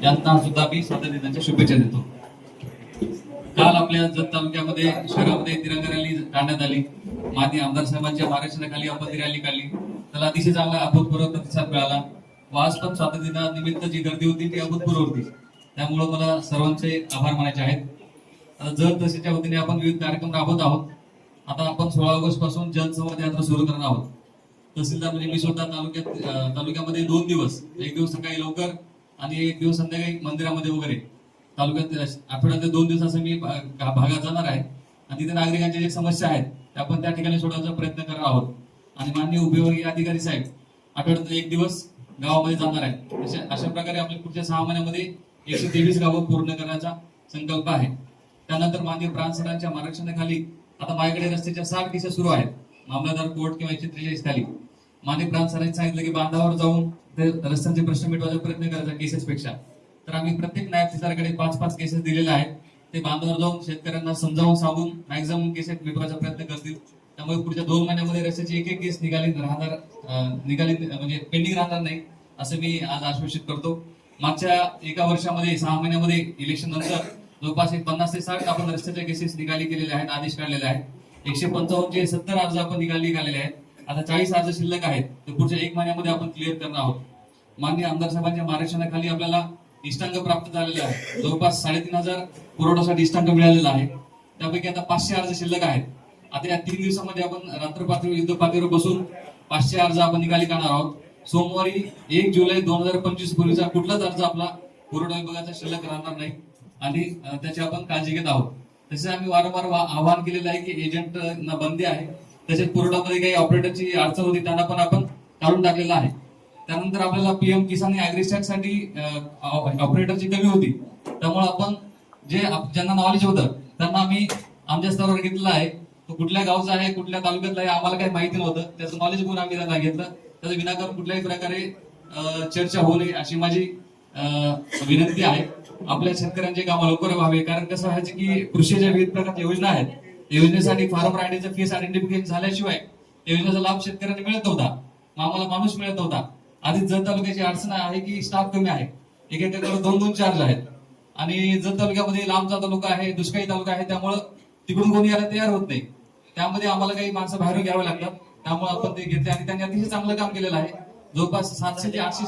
त्यांना सुद्धा मी स्वातंत्र्य दिनाच्या शुभेच्छा देतो. काल आपल्या जत तालुक्यामध्ये शहरामध्ये तिरंगा रॅली काढण्यात आली. माननीय आमदार साहेबांच्या मार्गदर्शनाखाली आपण ती रॅली काढली. त्याला अतिशय चांगला अभूतपूर्व प्रतिसाद मिळाला. आज पण स्वातंत्र्य दिनानिमित्त जी गर्दी होती ती अभूतपूर्व होती. त्यामुळे मला सर्वांचे आभार मानायचे आहेत. आता जत तहसीलच्या वतीने आपण विविध कार्यक्रम राबवत आहोत. आता आपण 16 ऑगस्ट पासून जनसंवाद यात्रा सुरू करणार आहोत. तहसीलदार म्हणजे मी स्वतः तालुक्यामध्ये 2 दिवस, एक दिवस सकाळी लवकर आणि एक दिवस संध्याकाळी मंदिरामध्ये वगैरे तालुक्यात आठवड्यातले 2 दिवसाचं मी भागात जाणार आहे आणि तिथे नागरिकांच्या जे समस्या आहेत त्या आपण त्या ठिकाणी सोडवण्याचा प्रयत्न करणार आहोत. आणि माननीय उपविभागीय अधिकारी साहेब आठवड्यात 1 दिवस गावामध्ये जाणार आहे. अशा प्रकारे आपल्या पुढच्या 6 महिन्यामध्ये 123 गावं पूर्ण करण्याचा संकल्प आहे. त्यानंतर माननीय प्रांत मार्गदर्शनाखाली आता माझ्याकडे रस्त्याच्या 60 केसेस सुरू आहेत. मामलादार कोर्ट किंवा 143 खाली माननीय प्रांत सरांनी सांगितलं की बांधावर जाऊन ते रस्त्यांचे प्रश्न मिटवायचा प्रयत्न करायचा केसेस पेक्षा. तर आम्ही प्रत्येक नायब तहसीलदाराकडे 5-5 केसेस दिलेले आहेत. ते बांधावर जाऊन शेतकऱ्यांना समजावून सांगून मॅक्झिमम केसेस मिटवायचा प्रयत्न करतील. त्यामुळे पुढच्या 2 महिन्यामध्ये रस्त्याची एक केस निघाली म्हणजे पेंडिंग राहणार नाही असं मी आज आश्वासित करतो. मागच्या एका वर्षामध्ये 6 महिन्यामध्ये इलेक्शन नंतर जवळपास 50 ते 60 आपण रस्त्याच्या केसेस निकाली केलेले आहेत, आदेश काढलेले आहेत. 155 चे 70 अर्ज आपण निकालेले आहेत. आता 40 अर्ज शिल्लक आहेत. ते पुढच्या 1 महिन्यामध्ये आपण क्लिअर करणार आहोत. माननीय आमदार साहेबांच्या मार्गदर्शनाखाली आपल्याला इष्टांक प्राप्त झालेले आहे. जवळपास 3,500 पुरवठासाठी इष्टांक मिळालेला आहे. त्यापैकी आता 500 अर्ज शिल्लक आहेत. आता या 3 दिवसामध्ये आपण रात्र पातळीवर युद्ध पातळीवर बसून 500 अर्ज आपण निकाली काढणार आहोत. सोमवारी 1 जुलै 2025 पूर्वीचा कुठलाच अर्ज आपला पुरवठा विभागाचा शिल्लक राहणार नाही आणि त्याची आपण काळजी घेत आहोत. तसेच आम्ही वारंवार आवाहन केलेलं आहे की एजंटना बंदी आहे. तसेच पुरवठामध्ये काही ऑपरेटरची अडचण होती त्यांना पण आपण काढून टाकलेलं आहे. त्यानंतर आपल्याला पीएम किसान ऍग्रीस्टॅक साठी ऑपरेटरची कमी होती. त्यामुळे आपण ज्यांना नॉलेज होतं त्यांना आम्ही आमच्या स्तरावर घेतलेलं आहे. तो कुठल्या गावचा आहे, कुठल्या तालुक्यातला आहे आम्हाला काही माहिती नव्हतं. त्याचं नॉलेज घेऊन आम्ही त्यांना घेतलं. त्याचं विनाकारण कुठल्याही प्रकारे चर्चा होऊ नये अशी माझी विनंती आहे. आपल्या शेतकऱ्यांचे काम लवकर व्हावे. कारण कसं व्हायचं की कृषीच्या विविध प्रकारच्या योजना आहेत. योजनेसाठी फार्मर आयडीचं फेस आयडेंटिफिकेशन झाल्याशिवाय योजनेचा लाभ शेतकऱ्यांना मिळत नव्हता. आम्हाला माणूस मिळत नव्हता. आधी जत तालुक्याची अडचण आहे की स्टाफ कमी आहे. एकेकाकडे 2-2 चार्ज आहेत आणि जत तालुक्यामध्ये लांबचा तालुका आहे, दुष्काळी तालुका आहे. त्यामुळे तिकडून कोणी यायला तयार होत नाही. त्यामध्ये आम्हाला काही माणसं बाहेरून घ्यावे लागतात. त्यामुळे आपण ते घेतले आणि त्यांनी अतिशय चांगलं काम केलेलं आहे. जवळपास 700 ते 800